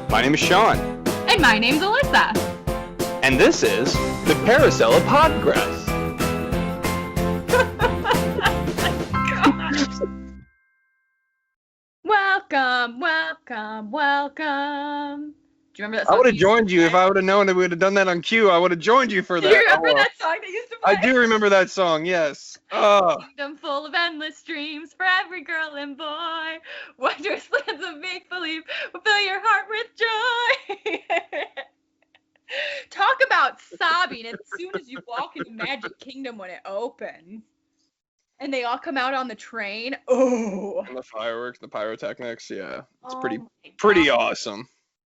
My name is Sean. And my name's Alyssa. And this is the Carousel of Progress. Welcome, welcome, welcome. Do you remember that song? I would have joined you if I would have known that we would have done that on cue. I would have joined you for that. Do you remember that song that used to play? I do remember that song, yes. Kingdom full of endless dreams for every girl and boy. Wondrous lands of make-believe will fill your heart with joy. Talk about sobbing as soon as you walk into Magic Kingdom when it opens. And they all come out on the train. Oh. And the fireworks, the pyrotechnics, yeah. It's Oh pretty awesome.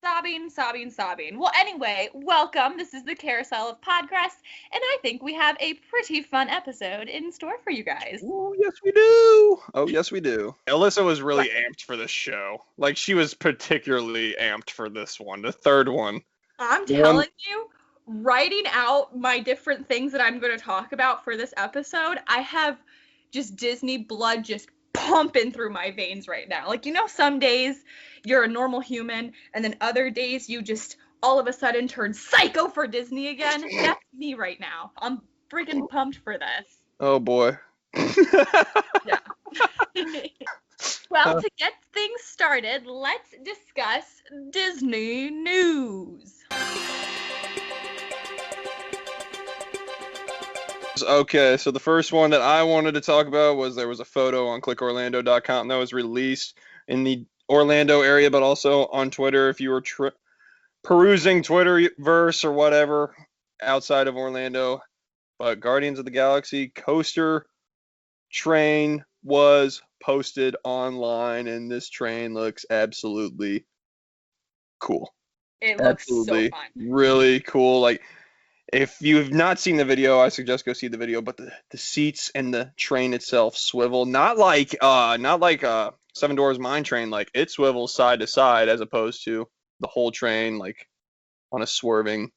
Sobbing, sobbing, sobbing. Well, anyway, welcome. This is the Carousel of Progress, and I think we have a pretty fun episode in store for you guys. Oh, yes, we do. Oh, yes, we do. Alyssa was really amped for this show. Like, she was particularly amped for this one, the third one. I'm telling you, writing out my different things that I'm going to talk about for this episode, I have just Disney blood just pumping through my veins right now. Like, you know, some days you're a normal human, and then other days you just all of a sudden turn psycho for Disney again. That's me right now. I'm freaking pumped for this. Oh, boy. Yeah. Well, to get things started, let's discuss Disney news. Okay, so the first one that I wanted to talk about was there was a photo on clickorlando.com that was released in the Orlando area, but also on Twitter if you were perusing Twitterverse or whatever outside of Orlando. But Guardians of the Galaxy coaster train was posted online, and this train looks absolutely cool. It looks so fun. Really cool. Like, if you've not seen the video, I suggest go see the video. But the seats and the train itself swivel, not like Seven Dwarfs Mine Train. Like, it swivels side to side as opposed to the whole train like on a swerving.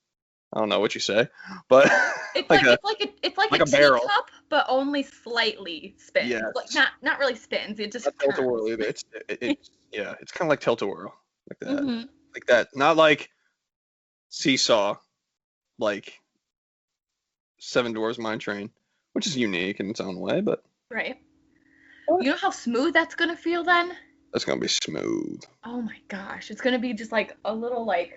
I don't know what you say, but it's like a barrel teacup, but only slightly spins. Yes. Like not really spins. It just not tilt-a-whirl either. It's kind of like tilt-a-whirl, like that, mm-hmm. like that. Not like seesaw, like Seven Dwarfs Mine Train, which is unique in its own way, but right. You know how smooth that's gonna feel then? That's gonna be smooth. Oh my gosh, it's gonna be just like a little like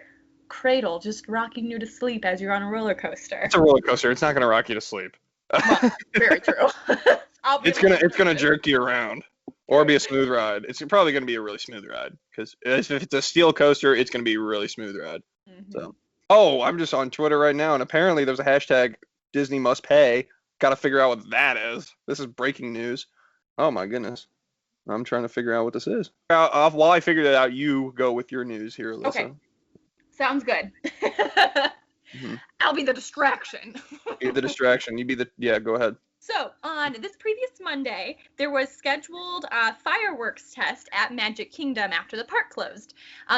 cradle, just rocking you to sleep as you're on a roller coaster. It's a roller coaster. It's not gonna rock you to sleep. Well, very true. It's gonna jerk you around, or be a smooth ride. It's probably gonna be a really smooth ride because if it's a steel coaster, it's gonna be a really smooth ride. Mm-hmm. So, I'm just on Twitter right now, and apparently there's a hashtag Disney must pay. Got to figure out what that is. This is breaking news. Oh my goodness. I'm trying to figure out what this is. While I figure that out, you go with your news here, Alyssa. Okay. Sounds good. Mm-hmm. I'll be the distraction. Be the distraction. Go ahead. So, on this previous Monday, there was scheduled a fireworks test at Magic Kingdom after the park closed.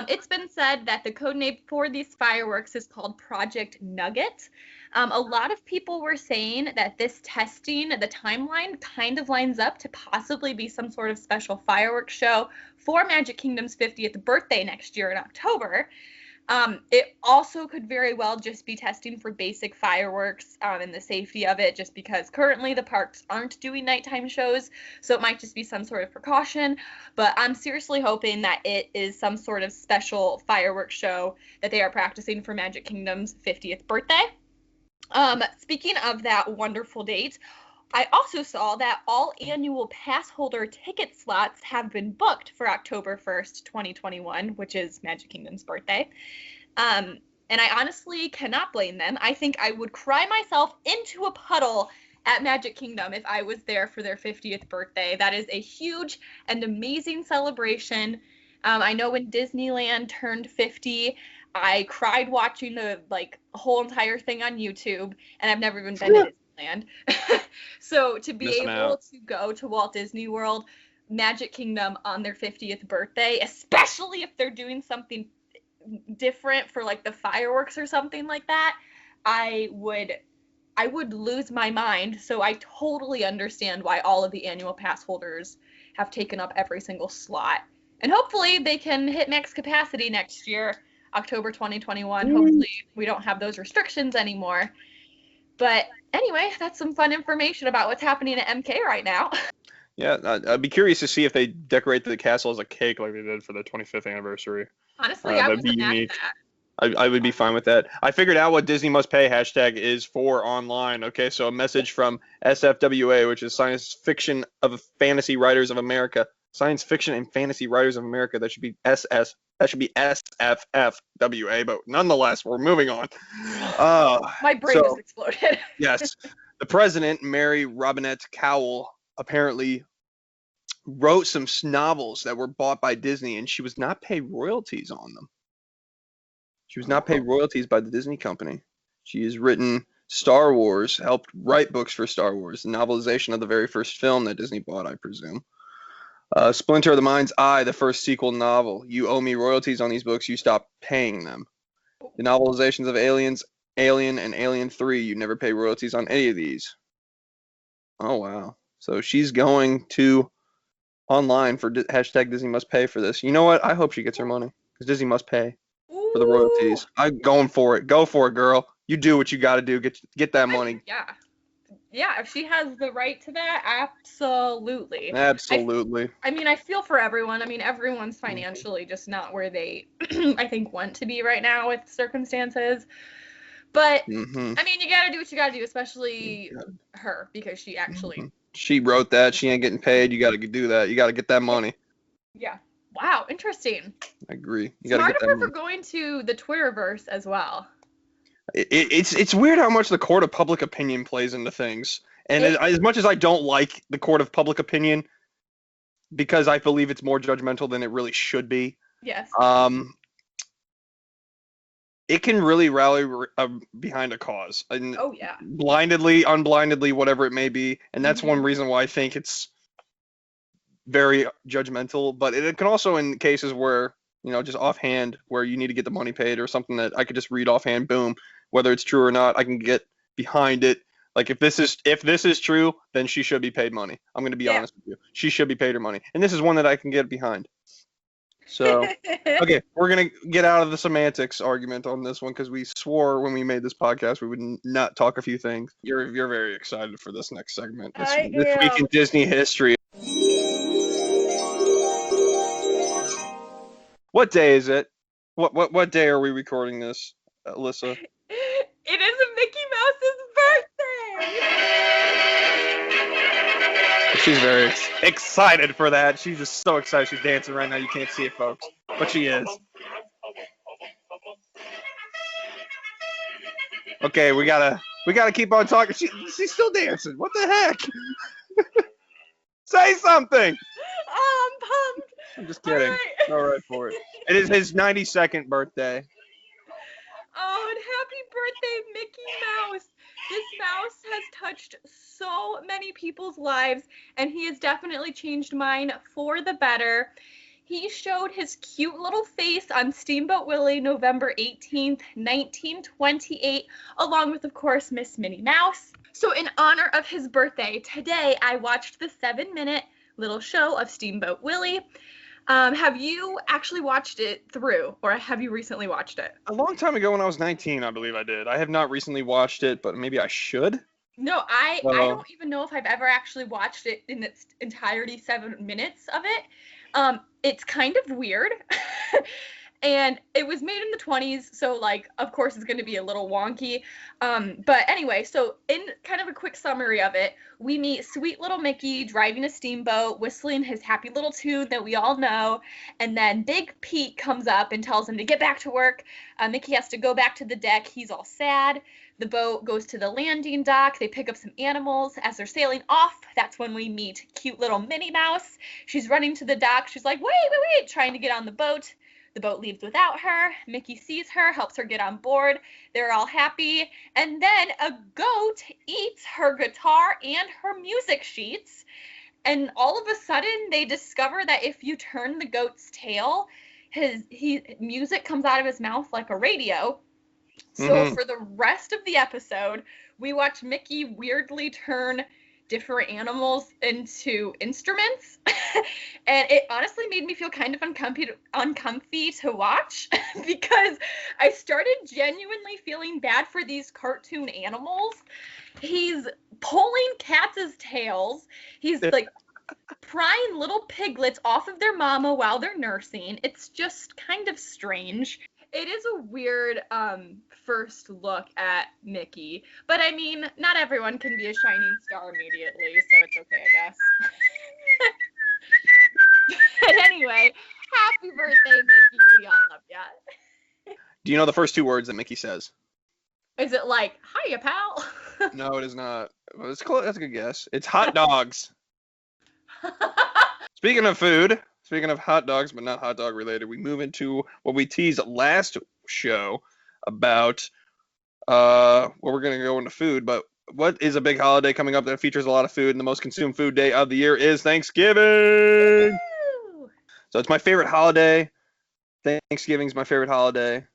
It's been said that the code name for these fireworks is called Project Nugget. A lot of people were saying that this testing, the timeline, kind of lines up to possibly be some sort of special fireworks show for Magic Kingdom's 50th birthday next year in October. It also could very well just be testing for basic fireworks and the safety of it, just because currently the parks aren't doing nighttime shows, so it might just be some sort of precaution. But I'm seriously hoping that it is some sort of special fireworks show that they are practicing for Magic Kingdom's 50th birthday. Speaking of that wonderful date, I also saw that all annual pass holder ticket slots have been booked for October 1st, 2021, which is Magic Kingdom's birthday. And I honestly cannot blame them. I think I would cry myself into a puddle at Magic Kingdom if I was there for their 50th birthday. That is a huge and amazing celebration. I know when Disneyland turned 50, I cried watching the whole entire thing on YouTube, and I've never even been to Disneyland. So to be able to go to Walt Disney World, Magic Kingdom on their 50th birthday, especially if they're doing something different for like the fireworks or something like that, I would lose my mind. So I totally understand why all of the annual pass holders have taken up every single slot. And hopefully they can hit max capacity next year. October 2021. Hopefully we don't have those restrictions anymore. But anyway, that's some fun information about what's happening at MK right now. Yeah, I'd be curious to see if they decorate the castle as a cake like they did for the 25th anniversary. Honestly, I That'd be wasn't mad at unique. that. I would be fine with that. I figured out what Disney Must Pay hashtag is for online. Okay, so a message from SFWA, which is Science Fiction of Fantasy Writers of America. Science Fiction and Fantasy Writers of America. That should be SS. That should be SFFWA. But nonetheless, we're moving on. My brain just exploded. Yes, the president, Mary Robinette Kowal, apparently wrote some novels that were bought by Disney, and she was not paid royalties on them. She was not paid royalties by the Disney company. She has written Star Wars, helped write books for Star Wars, the novelization of the very first film that Disney bought, I presume. Splinter of the Mind's Eye, the first sequel novel. You owe me royalties on these books. You stop paying them. The novelizations of Alien, and Alien 3. You never pay royalties on any of these. Oh, wow. So she's going to online for hashtag Disney Must Pay for this. You know what? I hope she gets her money because Disney must pay for the royalties. I'm going for it. Go for it, girl. You do what you got to do. Get that money. Yeah, if she has the right to that, absolutely. Absolutely. I mean, I feel for everyone. I mean, everyone's financially just not where they, I think, want to be right now with circumstances. But, I mean, you got to do what you got to do, especially her, because she actually... She wrote that. She ain't getting paid. You got to do that. You got to get that money. Yeah. Wow, interesting. I agree. You got to get that money. For going to the Twitterverse as well. It's weird how much the court of public opinion plays into things. And as much as I don't like the court of public opinion, because I believe it's more judgmental than it really should be. Yes. It can really rally behind a cause. And oh, yeah. Blindedly, unblindedly, whatever it may be. And that's one reason why I think it's very judgmental. But it can also, in cases where, just offhand, where you need to get the money paid or something that I could just read offhand, boom, whether it's true or not, I can get behind it. Like if this is true, then she should be paid money. I'm going to be honest with you. She should be paid her money. And this is one that I can get behind. So, okay, we're going to get out of the semantics argument on this one because we swore when we made this podcast we would not talk a few things. You're very excited for this next segment. This week in Disney history. What day is it? What day are we recording this, Alyssa? It is Mickey Mouse's birthday! She's very excited for that. She's just so excited. She's dancing right now. You can't see it, folks, but she is. Okay, we gotta keep on talking. She's still dancing. What the heck? Say something. Oh, I'm pumped. I'm just kidding. All right for it. It is his 92nd birthday. Oh, and happy birthday, Mickey Mouse. This mouse has touched so many people's lives, and he has definitely changed mine for the better. He showed his cute little face on Steamboat Willie November 18th, 1928, along with, of course, Miss Minnie Mouse. So in honor of his birthday, today I watched the 7-minute little show of Steamboat Willie. Have you actually watched it through, or have you recently watched it? A long time ago when I was 19, I believe I did. I have not recently watched it, but maybe I should. No, I don't even know if I've ever actually watched it in its entirety, 7 minutes of it. It's kind of weird. And it was made in the 20s, so, of course, it's going to be a little wonky. But anyway, so in kind of a quick summary of it, we meet sweet little Mickey driving a steamboat, whistling his happy little tune that we all know. And then Big Pete comes up and tells him to get back to work. Mickey has to go back to the deck. He's all sad. The boat goes to the landing dock. They pick up some animals. As they're sailing off, that's when we meet cute little Minnie Mouse. She's running to the dock. She's like, wait, trying to get on the boat. The boat leaves without her. Mickey sees her, helps her get on board. They're all happy. And then a goat eats her guitar and her music sheets. And all of a sudden, they discover that if you turn the goat's tail, music comes out of his mouth like a radio. So for the rest of the episode, we watch Mickey weirdly turn different animals into instruments. And it honestly made me feel kind of uncomfy to watch because I started genuinely feeling bad for these cartoon animals. He's pulling cats' tails. He's like prying little piglets off of their mama while they're nursing. It's just kind of strange. It is a weird first look at Mickey, but I mean, not everyone can be a shining star immediately, so it's okay, I guess. But anyway, happy birthday, Mickey. We all love ya. Do you know the first two words that Mickey says? Is it like, hiya, pal? No, it is not. Well, it's close. That's a good guess. It's hot dogs. Speaking of food, speaking of hot dogs, but not hot dog related, we move into what we teased last show about well, we're going to go into food, but what is a big holiday coming up that features a lot of food, and the most consumed food day of the year is Thanksgiving. Woo! So it's my favorite holiday. Thanksgiving's my favorite holiday.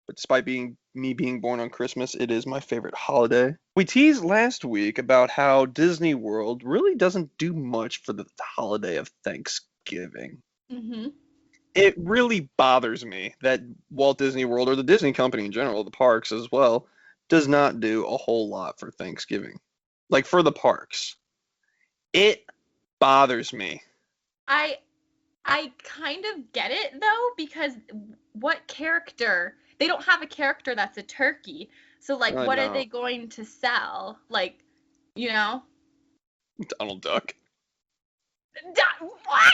But despite me being born on Christmas, it is my favorite holiday. We teased last week about how Disney World really doesn't do much for the holiday of Thanksgiving. Mm-hmm. It really bothers me that Walt Disney World, or the Disney company in general, the parks as well, does not do a whole lot for Thanksgiving. Like for the parks. It bothers me. I kind of get it though, because what character? They don't have a character that's a turkey. So like I what know. are they going to sell? Like, you know? Donald Duck. What?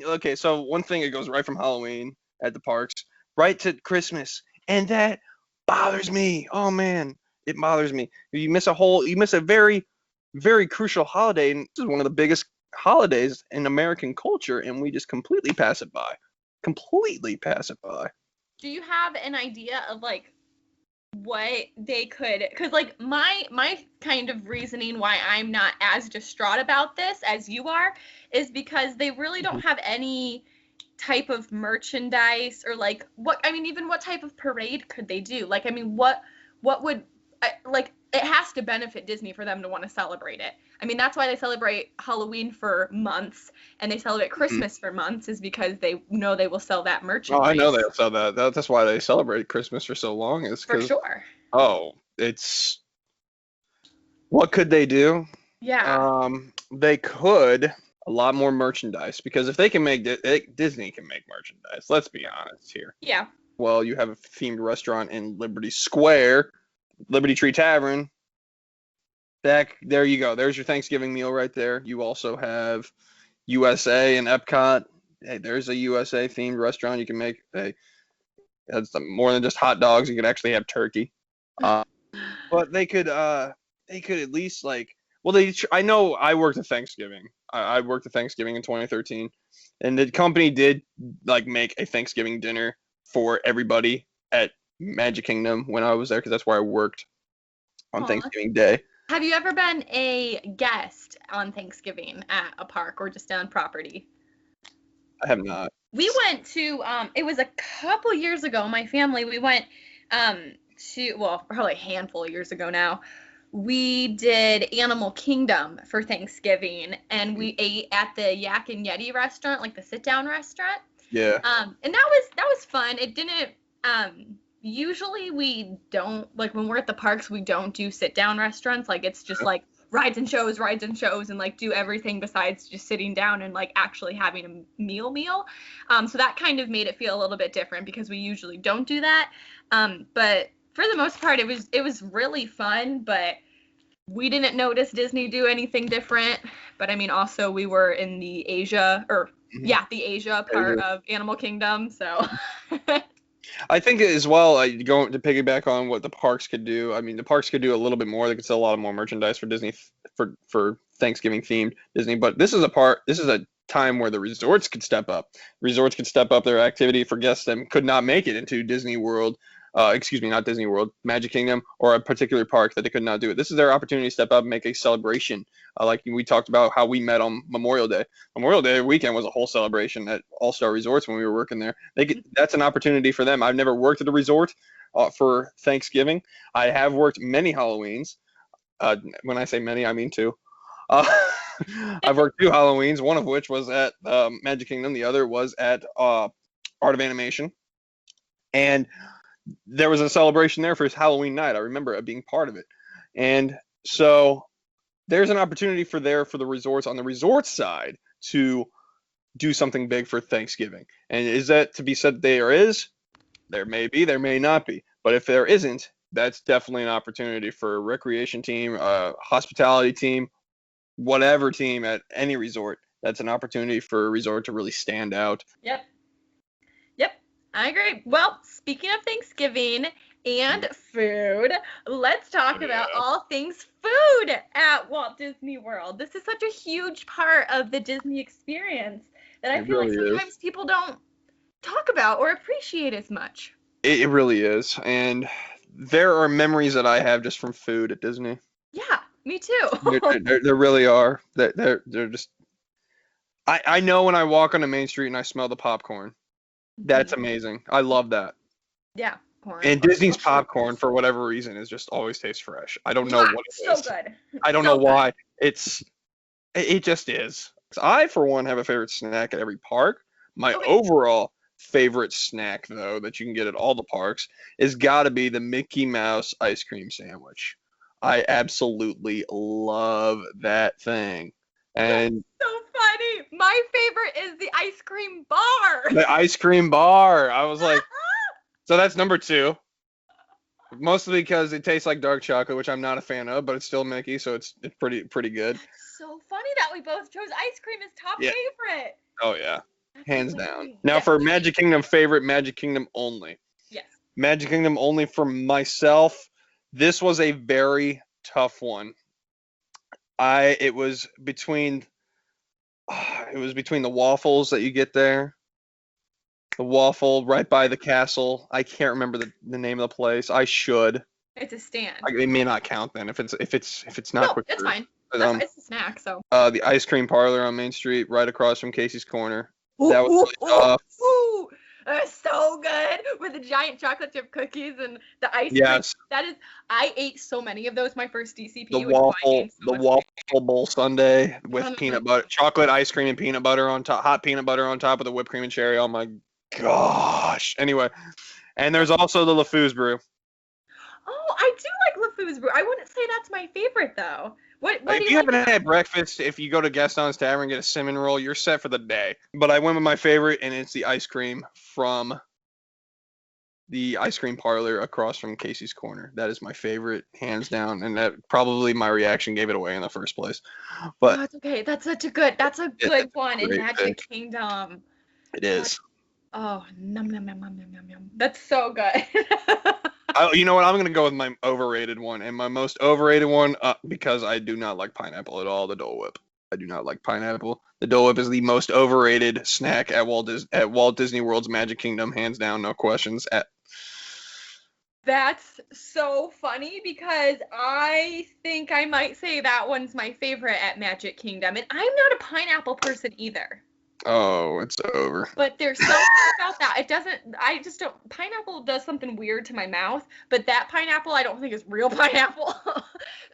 Okay, so one thing, it goes right from Halloween at the parks right to Christmas, and that bothers me. Oh man, it bothers me. You miss a very, very crucial holiday, and this is one of the biggest holidays in American culture, and we just completely pass it by. Completely pass it by. Do you have an idea of like what they could, because like my kind of reasoning why I'm not as distraught about this as you are is because they really don't have any type of merchandise, or like even what type of parade could they do? Like, I mean, what would like, it has to benefit Disney for them to want to celebrate it. I mean, that's why they celebrate Halloween for months and they celebrate Christmas for months, is because they know they will sell that merchandise. Oh, I know they'll sell that. That's why they celebrate Christmas for so long. Is For because sure. it's what could they do? Yeah. They could a lot more merchandise, because if they can make Disney can make merchandise. Let's be honest here. Yeah. Well, you have a themed restaurant in Liberty Square, Liberty Tree Tavern. There you go. There's your Thanksgiving meal right there. You also have USA and Epcot. Hey, there's a USA themed restaurant you can make. Hey, that's more than just hot dogs. You could actually have turkey. But they could at least like, well, I know I worked at Thanksgiving. I worked at Thanksgiving in 2013, and the company did like make a Thanksgiving dinner for everybody at Magic Kingdom when I was there, because that's where I worked on Aw. Thanksgiving Day. Have you ever been a guest on Thanksgiving at a park or just on property? I have not. We went to, it was a couple years ago, my family, we went to, well, probably a handful of years ago now. We did Animal Kingdom for Thanksgiving, and we ate at the Yak and Yeti restaurant, like the sit-down restaurant. Yeah. And that was fun. It didn't, usually we don't, like when we're at the parks, we don't do sit-down restaurants. Like it's just like rides and shows, and like do everything besides just sitting down and like actually having a meal. So that kind of made it feel a little bit different, because we usually don't do that. But for the most part, it was really fun, but we didn't notice Disney do anything different. But I mean, also we were in the Asia part of Animal Kingdom, so. I think as well, going to piggyback on what the parks could do. I mean, the parks could do a little bit more. They could sell a lot more merchandise for Disney, for Thanksgiving themed Disney. But this is a time where the resorts could step up. Resorts could step up their activity for guests that could not make it into Disney World. Not Disney World, Magic Kingdom, or a particular park that they could not do it. This is their opportunity to step up and make a celebration. Like we talked about how we met on Memorial Day. Memorial Day weekend was a whole celebration at All-Star Resorts when we were working there. That's an opportunity for them. I've never worked at a resort, for Thanksgiving. I have worked many Halloweens. When I say many, I mean two. Uh, I've worked two Halloweens, one of which was at Magic Kingdom, the other was at Art of Animation. And there was a celebration there for his Halloween night. I remember it being part of it. And so there's an opportunity for the resorts on the resort side to do something big for Thanksgiving. And is that to be said there is? There may be, there may not be. But if there isn't, that's definitely an opportunity for a recreation team, a hospitality team, whatever team at any resort. That's an opportunity for a resort to really stand out. Yep. Yep. I agree. Well, speaking of Thanksgiving and food, let's talk about all things food at Walt Disney World. This is such a huge part of the Disney experience that I feel like sometimes people don't talk about or appreciate as much. It really is. And there are memories that I have just from food at Disney. Yeah, me too. There really are. They're just. I know when I walk on the main street and I smell the popcorn. That's amazing. I love that. Yeah, corn. And Disney's popcorn, for whatever reason, is just always tastes fresh. I don't know what it is. So good. I don't know why. It just is. I, for one, have a favorite snack at every park. My overall favorite snack, though, that you can get at all the parks is got to be the Mickey Mouse ice cream sandwich. I absolutely love that thing. And so funny. My favorite is the ice cream bar. The ice cream bar. I was like, so that's number 2. Mostly because it tastes like dark chocolate, which I'm not a fan of, but it's still Mickey, so it's pretty good. So funny that we both chose ice cream as top favorite. Oh yeah, hands down. Now for Magic Kingdom favorite, Magic Kingdom only. Yes. Magic Kingdom only for myself. This was a very tough one. It was between the waffles that you get there. The waffle right by the castle. I can't remember the name of the place. I should. It's a stand. It may not count then if it's not quick. No, it's fine. It's a snack, so. The ice cream parlor on Main Street, right across from Casey's Corner. That was really tough. So good with the giant chocolate chip cookies and the ice cream. Yes. I ate so many of those my first DCP. The waffle bowl sundae with peanut butter, chocolate ice cream and peanut butter on top, hot peanut butter on top with the whipped cream and cherry. Oh my gosh. Anyway, and there's also the LeFou's brew. Oh, I do like LeFou's brew. I wouldn't say that's my favorite though. What if you haven't had breakfast, if you go to Gaston's Tavern and get a cinnamon roll, you're set for the day. But I went with my favorite, and it's the ice cream from the ice cream parlor across from Casey's Corner. That is my favorite, hands down, and that probably my reaction gave it away in the first place. But that's okay. That's a good one in Magic Kingdom. It is. Oh, num num num num num num. That's so good. You know what? I'm going to go with my overrated one. And my most overrated one, because I do not like pineapple at all, the Dole Whip. I do not like pineapple. The Dole Whip is the most overrated snack at Walt Disney World's Magic Kingdom, hands down, no questions. That's so funny because I think I might say that one's my favorite at Magic Kingdom. And I'm not a pineapple person either. Oh, it's over. But there's something about that. Pineapple does something weird to my mouth, but that pineapple I don't think is real pineapple.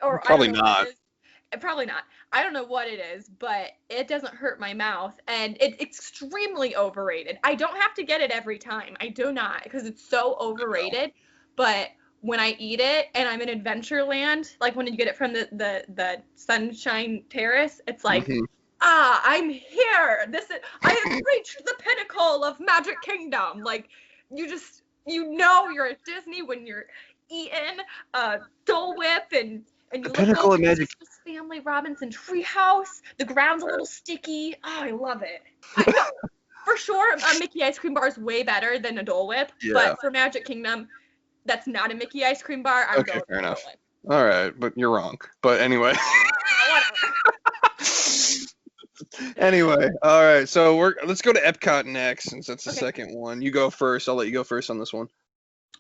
Or probably not. Probably not. I don't know what it is, but it doesn't hurt my mouth, and it's extremely overrated. I don't have to get it every time. I do not, because it's so overrated. But when I eat it and I'm in Adventureland, like when you get it from the Sunshine Terrace, it's like, I'm here. I have reached the pinnacle of Magic Kingdom. Like, you're at Disney when you're eating Dole Whip and you look over the Christmas Family Robinson Treehouse. The ground's a little sticky. Oh, I love it. For sure, a Mickey ice cream bar is way better than a Dole Whip. Yeah. But for Magic Kingdom, that's not a Mickey ice cream bar. I'm going fair enough. Dole Whip. All right, but you're wrong. But anyway. Anyway, all right. So let's go to Epcot next, since that's the second one. You go first. I'll let you go first on this one.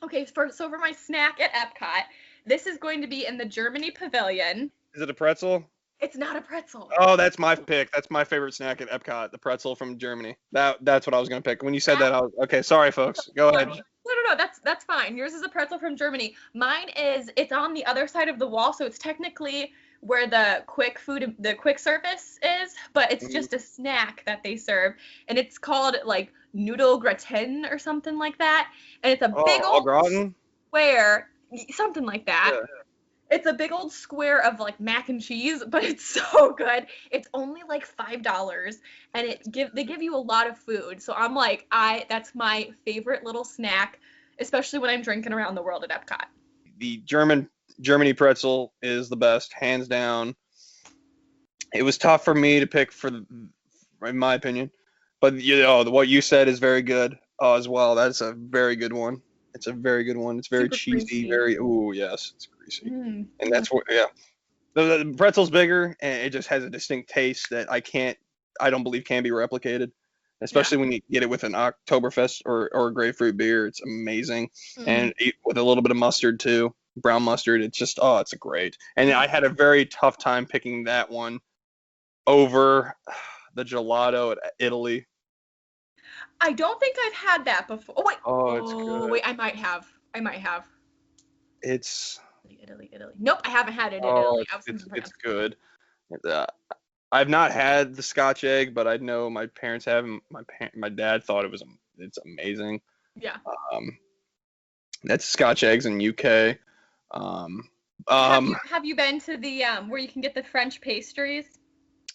Okay, so for my snack at Epcot, this is going to be in the Germany Pavilion. Is it a pretzel? It's not a pretzel. Oh, that's my pick. That's my favorite snack at Epcot, the pretzel from Germany. That's what I was going to pick. When you said that, I was okay. Sorry, folks. Go ahead. Literally no. That's fine. Yours is a pretzel from Germany. Mine it's on the other side of the wall, so it's technically where the quick service is, but it's Mhm. just a snack that they serve, and it's called like noodle gratin or something like that, and it's a big Oh, au old gratin? square, something like that. Yeah. It's a big old square of like mac and cheese, but it's so good. It's only like $5, and they give you a lot of food. So I'm like, that's my favorite little snack, especially when I'm drinking around the world at Epcot. The Germany pretzel is the best, hands down. It was tough for me to pick in my opinion, but what you said is very good as well. That's a very good one. It's a very good one. It's very Super cheesy, greasy. very yes, it's greasy, Mm. and that's what the pretzel's bigger and it just has a distinct taste that I don't believe can be replicated. Yeah. Especially when you get it with an Oktoberfest or a grapefruit beer, it's amazing, Mm. and with a little bit of mustard too, brown mustard. It's just it's a great. And I had a very tough time picking that one over the gelato at Italy. I don't think I've had that before. Oh wait. Oh, it's Oh good. wait, I might have. I might have. It's Italy. Nope, I haven't had it in oh, Italy. I was thinking it's France. good. Uh, I've not had the Scotch egg, but I know my parents have. My dad thought it's amazing. Yeah. Um, that's Scotch eggs in UK. Um, um, Have you been to the where you can get the French pastries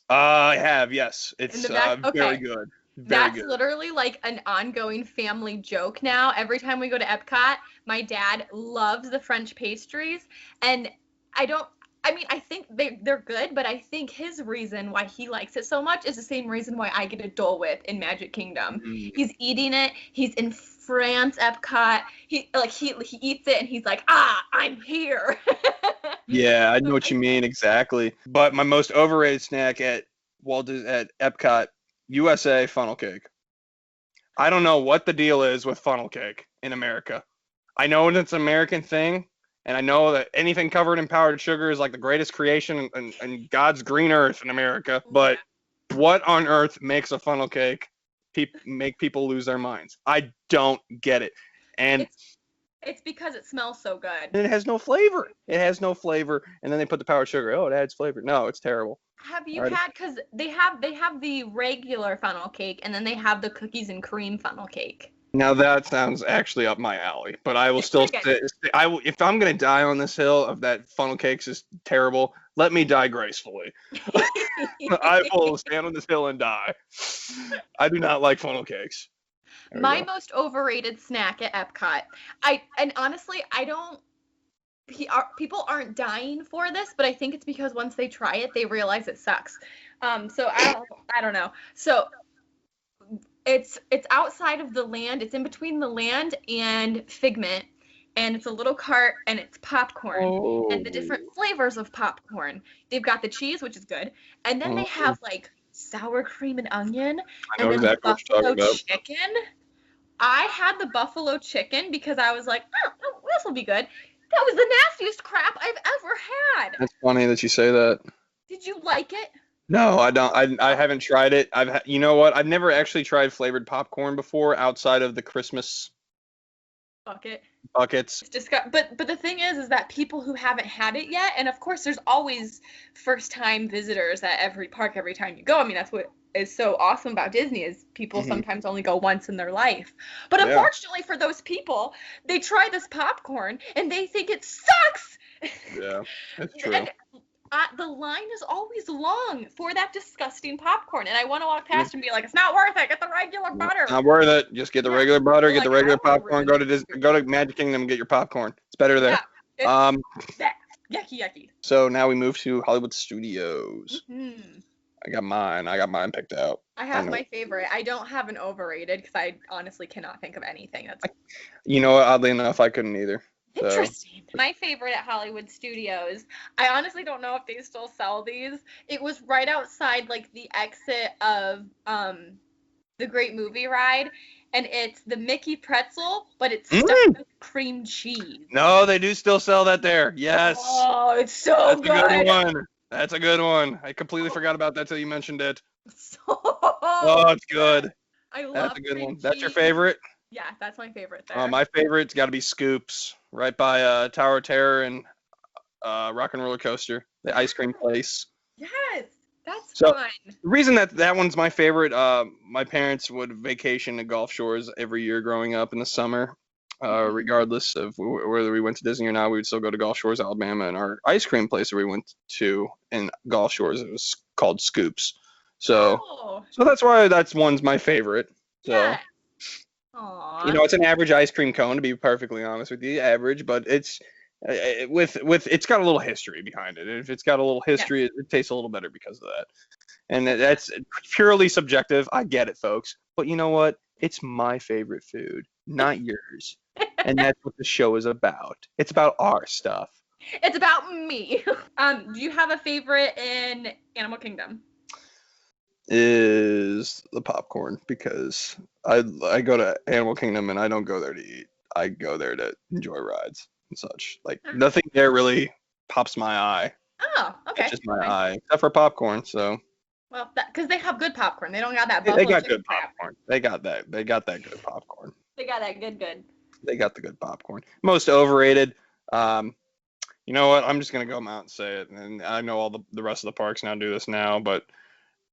I have, yes. in It's the back? very Okay. good. Very That's good. literally like an ongoing family joke now. Every time we go to Epcot, my dad loves the French pastries, and I don't. I mean, I think they're good, but I think his reason why he likes it so much is the same reason why I get a Dole Whip in Magic Kingdom. Mm. He's eating it. He's in France, Epcot. He eats it, and he's like, I'm here. Yeah, I know So what you mean exactly. But my most overrated snack at at Epcot, USA funnel cake. I don't know what the deal is with funnel cake in America. I know it's an American thing, and I know that anything covered in powdered sugar is like the greatest creation in God's green earth in America. But what on earth makes a funnel cake make people lose their minds? I don't get it. And It's because it smells so good. it has no flavor. It has no flavor. And then they put the powdered sugar. Oh, it adds flavor. No, it's terrible. Have you All right. had, because they have the regular funnel cake and then they have the cookies and cream funnel cake. Now that sounds actually up my alley, but I will It's still chicken. if I'm gonna die on this hill of that funnel cakes is terrible, let me die gracefully. I will stand on this hill and die. I do not like funnel cakes. There we My go. most overrated snack at Epcot. And honestly, I don't. People aren't dying for this, but I think it's because once they try it, they realize it sucks. So I don't know. So it's outside of the land. It's in between the land and Figment, and it's a little cart, and it's popcorn and the different flavors of popcorn. They've got the cheese, which is good, and then they have like sour cream and onion, I know and then exactly what you're buffalo talking about. chicken. I had the buffalo chicken because I was like, oh, this will be good. That was the nastiest crap I've ever had. That's funny that you say that. Did you like it? No, I don't. I haven't tried it. You know what? I've never actually tried flavored popcorn before outside of the Christmas Bucket. buckets. It's but the thing is that people who haven't had it yet, and of course there's always first time visitors at every park every time you go. I mean, that's what is so awesome about Disney is people sometimes only go once in their life. But unfortunately for those people, they try this popcorn and they think it sucks. Yeah, that's true. And the line is always long for that disgusting popcorn, and I want to walk past and be like, it's not worth it. Get the regular butter. Not worth it. Just get the regular butter, get the Like, regular I wanna popcorn. ruin Go to Magic Kingdom and get your popcorn. It's better there. Yeah, yucky. So now we move to Hollywood Studios. Mm-hmm. I got mine picked out. I have my favorite. I don't have an overrated because I honestly cannot think of anything that's You know what? Oddly enough, I couldn't either. So. interesting. My favorite at Hollywood Studios, I honestly don't know if they still sell these. It was right outside like the exit of the Great Movie Ride, and it's the Mickey pretzel, but it's stuffed with cream cheese. No, they do still sell that there. Yes. Oh, it's so good. That's a good one. That's a good one. I completely forgot about that till you mentioned it. So Oh, it's good. I love That's a good cream one. That's your cheese. favorite? Yeah, that's my favorite there. My favorite's got to be Scoops, right by Tower of Terror and Rock and Roller Coaster, the ice cream place. Yes, that's So fun. the reason that one's my favorite, my parents would vacation to Gulf Shores every year growing up in the summer. Regardless of whether we went to Disney or not, we would still go to Gulf Shores, Alabama, and our ice cream place that we went to in Gulf Shores, it was called Scoops. So, Oh, so that's why that's one's my favorite. So, yeah. you Aw. know, it's an average ice cream cone to be perfectly honest with you, average, but it's with it's got a little history behind it. And if it's got a little Yes. history, it tastes a little better because of that. And that's purely subjective. I get it, folks. But you know what? It's my favorite food, not yours. And that's what the show is about. It's about our stuff. It's about me. Do you have a favorite in Animal Kingdom? Is the popcorn because I go to Animal Kingdom and I don't go there to eat. I go there to enjoy rides and such. Like nothing there really pops my eye. Oh, okay. It's just my Fine. eye, except for popcorn. So Well, because they have good popcorn. They don't got that they buffalo got chicken good crap. popcorn. They got that. They got that good popcorn. They got that good. They got the good popcorn. Most overrated. You know what? I'm just gonna go out and say it. And I know all the rest of the parks now do this now, but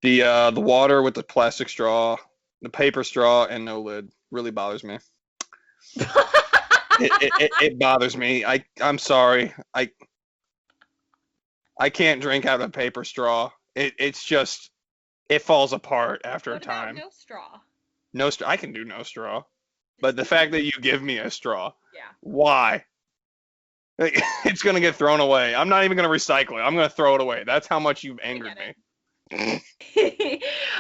the water with the plastic straw, the paper straw, and no lid really bothers me. It bothers me. I'm sorry. I can't drink out of a paper straw. It's just it falls apart after a What about time. no straw? No straw. I can do no straw, but the fact that you give me a straw, Yeah. why? Like, it's gonna get thrown away. I'm not even gonna recycle it. I'm gonna throw it away. That's how much you've angered me.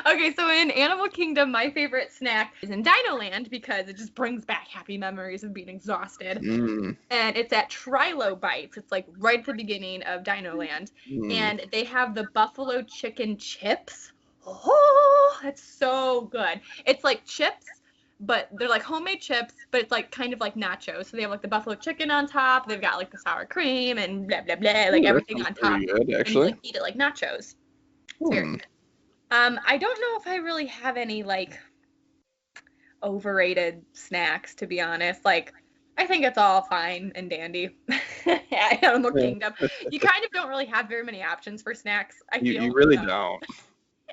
Okay, so in Animal Kingdom, my favorite snack is in Dino Land because it just brings back happy memories of being exhausted. Mm, And it's at Trilo Bites. It's like right at the beginning of Dino Land. And they have the buffalo chicken chips. Oh, that's so good. It's like chips, but they're like homemade chips, but it's like kind of like nachos. So they have like the buffalo chicken on top. They've got like the sour cream and blah blah blah, like that everything sounds on top. pretty good, And you actually. like eat it like nachos. It's very good. I don't know if I really have any like overrated snacks, to be honest. Like, I think it's all fine and dandy at Animal Kingdom. You kind of don't really have very many options for snacks, I feel. You really so. don't.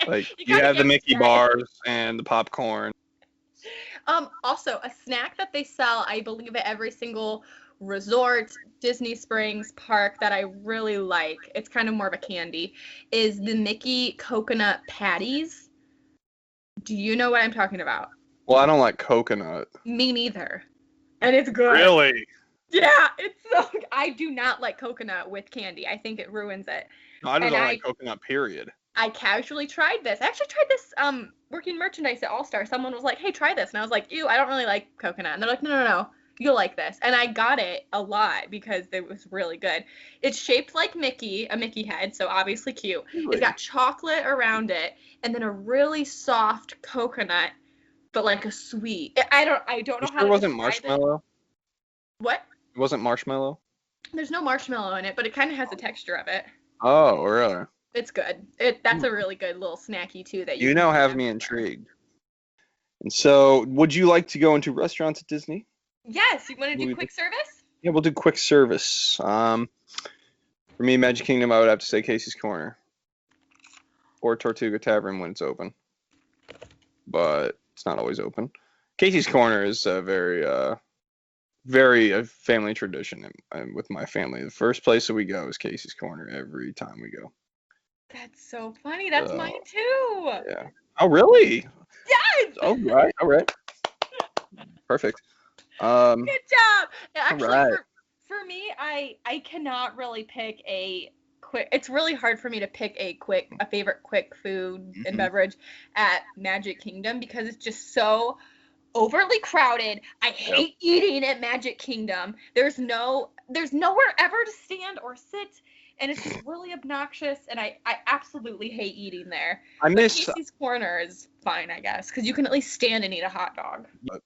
Like you kinda have the get Mickey upset. bars and the popcorn. Also, a snack that they sell, I believe, at every single resort, Disney Springs park that I really like, it's kind of more of a candy, is the Mickey coconut patties. Do you know what I'm talking about? Well, I don't like coconut. Me neither. And it's good. Really? Yeah, it's so. I do not like coconut with candy. I think it ruins it. No, I just And don't like coconut. Period. I casually tried this. I actually tried this working merchandise at All Star. Someone was like, "Hey, try this," and I was like, "Ew, I don't really like coconut." And they're like, "No, you'll like this." And I got it a lot because it was really good. It's shaped like Mickey, a Mickey head, so obviously cute. Really? It's got chocolate around it, and then a really soft coconut, but like a sweet. I don't You know how sure it to wasn't describe it. marshmallow? What? It wasn't marshmallow? There's no marshmallow in it, but it kind of has the texture of it. Oh, really? It's good. That's a really good little snacky too that You can now eat have me everywhere. intrigued. And so, would you like to go into restaurants at Disney? Yes, you want to do We- quick service? Yeah, we'll do quick service. For me, Magic Kingdom, I would have to say Casey's Corner or Tortuga Tavern when it's open, but it's not always open. Casey's Corner is a very family tradition with my family. The first place that we go is Casey's Corner every time we go. That's so funny. That's So, mine too. Yeah. Oh, really? Yes. All right. Perfect. Good job. Actually, right. for me, I cannot really pick a quick. It's really hard for me to pick a favorite quick food and beverage at Magic Kingdom because it's just so overly crowded. I hate eating at Magic Kingdom. There's nowhere ever to stand or sit, and it's just really obnoxious, and I absolutely hate eating there. I But miss. Casey's Corner is fine, I guess, because you can at least stand and eat a hot dog. But-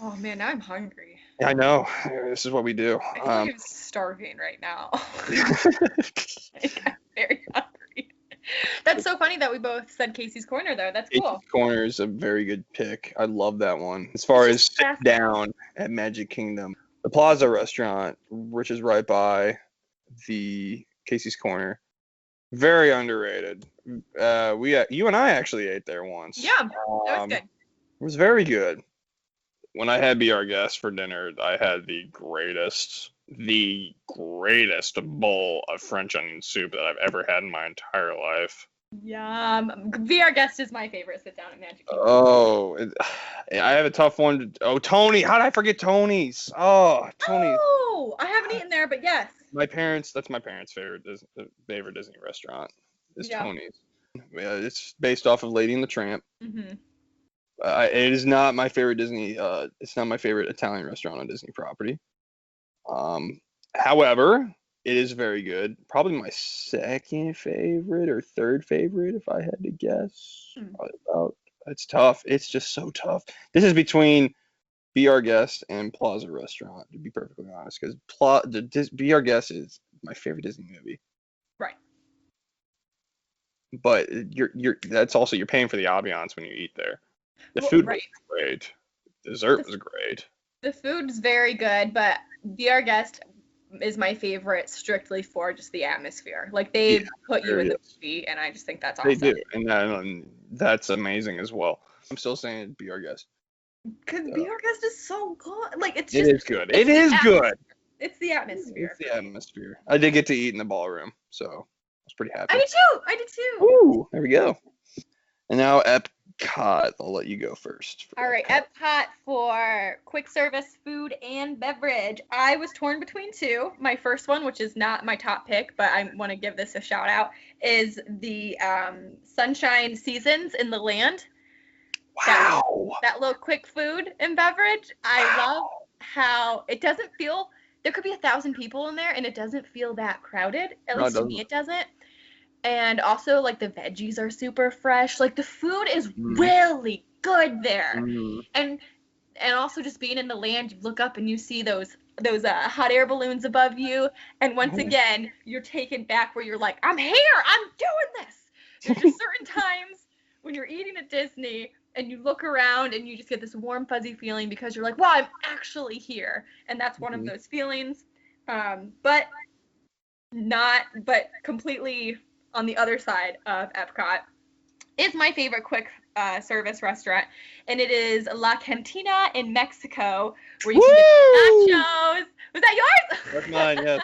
Oh man, now I'm hungry. I know. This is what we do. I feel like I'm starving right now. Like, I'm very hungry. That's so funny that we both said Casey's Corner, though. That's Casey's cool. Corner is a very good pick. I love that one. As It's far as just sit fast. down at Magic Kingdom, the Plaza restaurant, which is right by the Casey's Corner, very underrated. You and I actually ate there once. Yeah, that was Um, good. it was very good. When I had Be Our Guest for dinner, I had the greatest bowl of French onion soup that I've ever had in my entire life. Yum. Be Our Guest is my favorite sit down at Magic Kingdom. Oh, I have a tough one. Oh, Tony. How did I forget Tony's? Oh, Tony. Oh, I haven't eaten there, but yes. That's my parents' favorite Disney restaurant is Yeah. Tony's. Yeah, it's based off of Lady and the Tramp. Mm-hmm. It is not my favorite it's not my favorite Italian restaurant on Disney property. However, it is very good. Probably my second favorite or third favorite, if I had to guess. About It's tough. It's just so tough. This is between Be Our Guest and Plaza Restaurant, to be perfectly honest, because Be Our Guest is my favorite Disney movie. Right. But that's also you're paying for the ambiance when you eat there. The food was great. Dessert was great. The food's very good, but Be Our Guest is my favorite strictly for just the atmosphere. Like they put you in the movie, and I just think that's awesome. They do, and that's amazing as well. I'm still saying Be Our Guest. Because Be Our Guest is so good. Like it is good. It is good. It's the atmosphere. It's the atmosphere. I did get to eat in the ballroom, so I was pretty happy. I did too. Ooh, there we go. And now Epcot. I'll let you go first. All right, Epcot for quick service food and beverage. I was torn between two. My first one, which is not my top pick, but I want to give this a shout out, is the Sunshine Seasons in the Land. Wow. That little quick food and beverage. I love how it doesn't feel, there could be 1,000 people in there and it doesn't feel that crowded. At least to me it doesn't. And also, like, the veggies are super fresh. Like, the food is really good there. And also just being in the land, you look up and you see those hot air balloons above you. And once again, you're taken back where you're like, I'm here. I'm doing this. There's just certain times when you're eating at Disney and you look around and you just get this warm, fuzzy feeling because you're like, wow, I'm actually here. And that's one of those feelings. But completely on the other side of Epcot is my favorite quick service restaurant, and it is La Cantina in Mexico, where you can get nachos. Was that yours? That's mine, yes.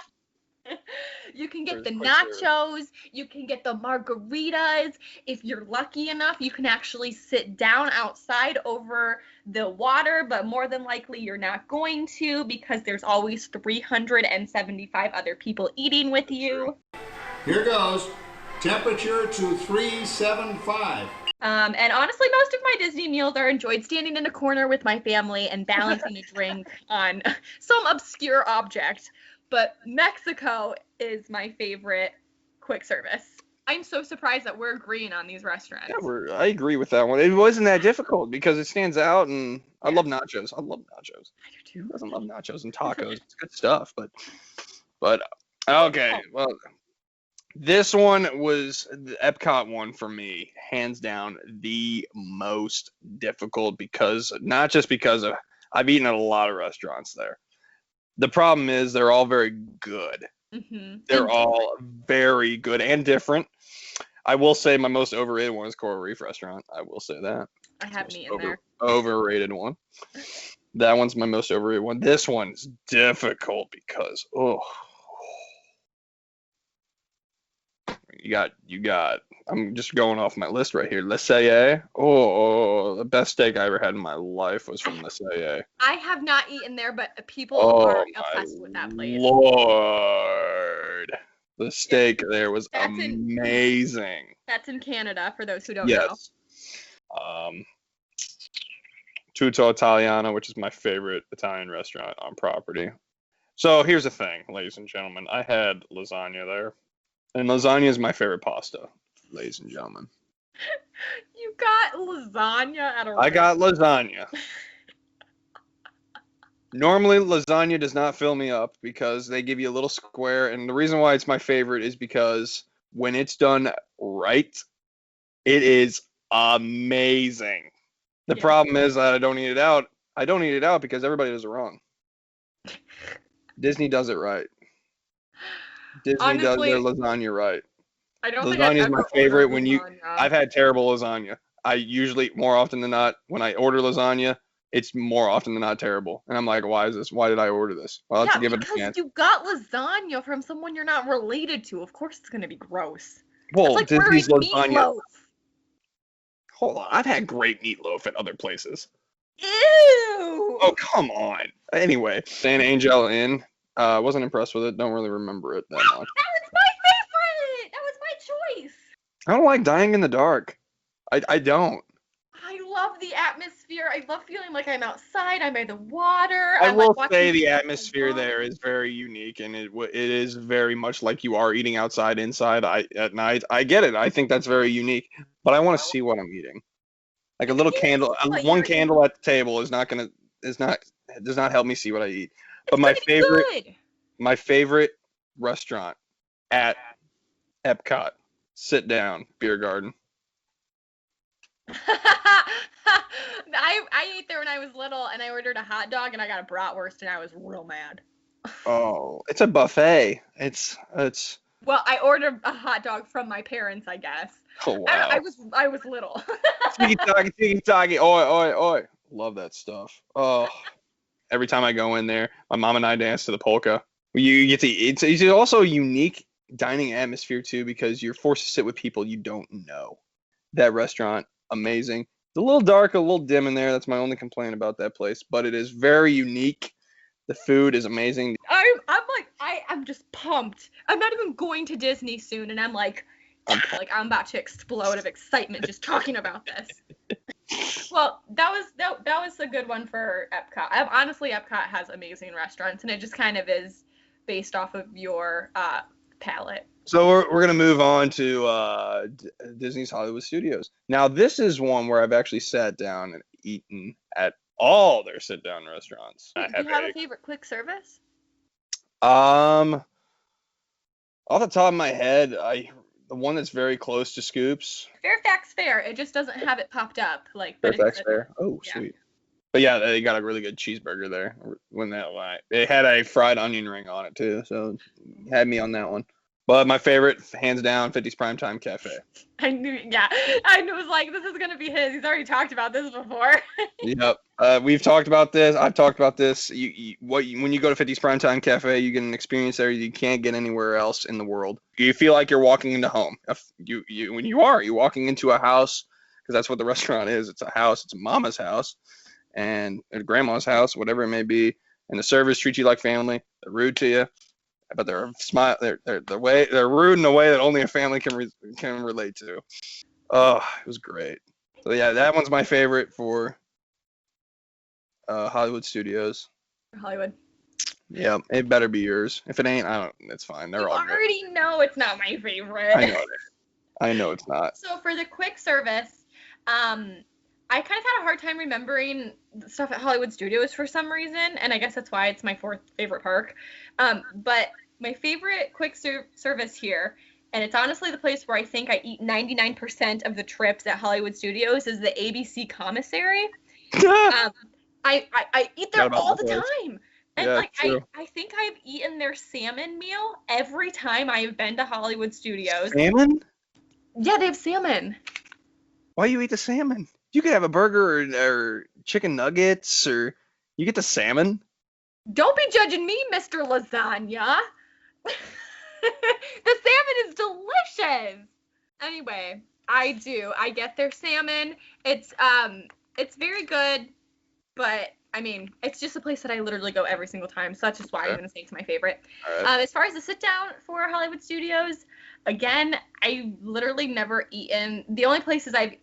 You can get the nachos, you can get the margaritas. If you're lucky enough, you can actually sit down outside over the water, but more than likely you're not going to because there's always 375 other people eating with you. Here goes. Temperature to 375. And honestly, most of my Disney meals are enjoyed standing in a corner with my family and balancing a drink on some obscure object. But Mexico is my favorite quick service. I'm so surprised that we're agreeing on these restaurants. Yeah, I agree with that one. It wasn't that difficult because it stands out, and I love nachos. I love nachos. I do too. Who doesn't love nachos and tacos? It's good stuff, but okay. Well, this one was the Epcot one for me, hands down, the most difficult not just because I've eaten at a lot of restaurants there. The problem is they're all very good. They're all very good and different. I will say my most overrated one is Coral Reef Restaurant. I will say that. I haven't eaten there. Overrated one. That one's my most overrated one. This one's difficult because you got. I'm just going off my list right here. Le Cellier. The best steak I ever had in my life was from Le Cellier. I have not eaten there, but people are obsessed with that place. Lord, the steak there was amazing. That's in Canada, for those who don't know. Tutto Italiano, which is my favorite Italian restaurant on property. So here's the thing, ladies and gentlemen. I had lasagna there. And lasagna is my favorite pasta, ladies and gentlemen. You got lasagna at a I got lasagna. Normally, lasagna does not fill me up because they give you a little square. And the reason why it's my favorite is because when it's done right, it is amazing. The Yeah. problem is that I don't eat it out. I don't eat it out because everybody does it wrong. Disney does it right. Disney does their Honestly, lasagna right. I don't think I've Lasagna is my ever ordered favorite. When you, lasagna. I've had terrible lasagna. I usually, more often than not, when I order lasagna, it's more often than not terrible. And I'm like, why is this? Why did I order this? Well, let's Yeah, give it a because chance. you got lasagna from someone you're not related to. Of course it's gonna be gross. It's Well, like ordering Disney's lasagna. meatloaf. Hold on, I've had great meatloaf at other places. Ew! Oh, come on. Anyway, San Angel Inn. Wasn't impressed with it. Don't really remember it that much. That was my favorite! That was my choice! I don't like dying in the dark. I don't. I love the atmosphere. I love feeling like I'm outside. I'm by the water. I I'm like will watching say the people atmosphere run. there is very unique, and it is very much like you are eating outside, inside. At night. I get it. I think that's very unique, but I want to see what I'm eating. Like a little You candle, see what one you're candle at the table is not does not help me see what I eat. But It's gonna be good. my favorite restaurant at Epcot, sit down beer garden. I ate there when I was little, and I ordered a hot dog, and I got a bratwurst, and I was real mad. Oh, it's a buffet. It's Well, I ordered a hot dog from my parents, I guess. oh wow. I was little. Tiki taki, oi, oi, oi. Love that stuff. Oh, every time I go in there, my mom and I dance to the polka. You get to it's also a unique dining atmosphere too because you're forced to sit with people you don't know. That restaurant, amazing. It's a little dark, a little dim in there. That's my only complaint about that place, but it is very unique. The food is amazing. I'm just pumped. I'm not even going to Disney soon, and I'm like I'm about to explode of excitement just talking about this. Well, that was a good one for Epcot. Honestly, Epcot has amazing restaurants, and it just kind of is based off of your palate. So we're gonna move on to Disney's Hollywood Studios. Now this is one where I've actually sat down and eaten at all their sit-down restaurants. Do you have a favorite quick service? Off the top of my head, the one that's very close to Scoops. Fairfax Fair. It just doesn't have it popped up but Fairfax Fair. Oh, yeah. sweet. But yeah, they got a really good cheeseburger there. They had a fried onion ring on it too, so had me on that one. But my favorite, hands down, 50's Primetime Cafe. I knew was like, this is gonna be his. He's already talked about this before. Yep. We've talked about this. I've talked about this. When you go to 50's Primetime Cafe, you get an experience there you can't get anywhere else in the world. You feel like you're walking into home. You're walking into a house, because that's what the restaurant is. It's a house. It's a mama's house, and a grandma's house, whatever it may be. And the servers treat you like family. They're rude to you, but they're rude in a way that only a family can relate to. Oh, it was great. So yeah, that one's my favorite for Hollywood Studios. Hollywood. Yeah, it better be yours. If it ain't, it's fine. They're all good. You already know it's not my favorite. I know it's not. So for the quick service, I kind of had a hard time remembering the stuff at Hollywood Studios for some reason, and I guess that's why it's my fourth favorite park. But my favorite quick service here, and it's honestly the place where I think I eat 99% of the trips at Hollywood Studios, is the ABC Commissary. I eat there all the time. And yeah, I think I've eaten their salmon meal every time I've been to Hollywood Studios. Salmon? Yeah, they have salmon. Why you eat the salmon? You could have a burger or chicken nuggets, or you get the salmon. Don't be judging me, Mr. Lasagna. The salmon is delicious. Anyway, I get their salmon. It's very good, but I mean, it's just a place that I literally go every single time, so that's just why I'm going to say it's my favorite. Right. As far as the sit-down for Hollywood Studios, again, I literally never eaten. The only places I've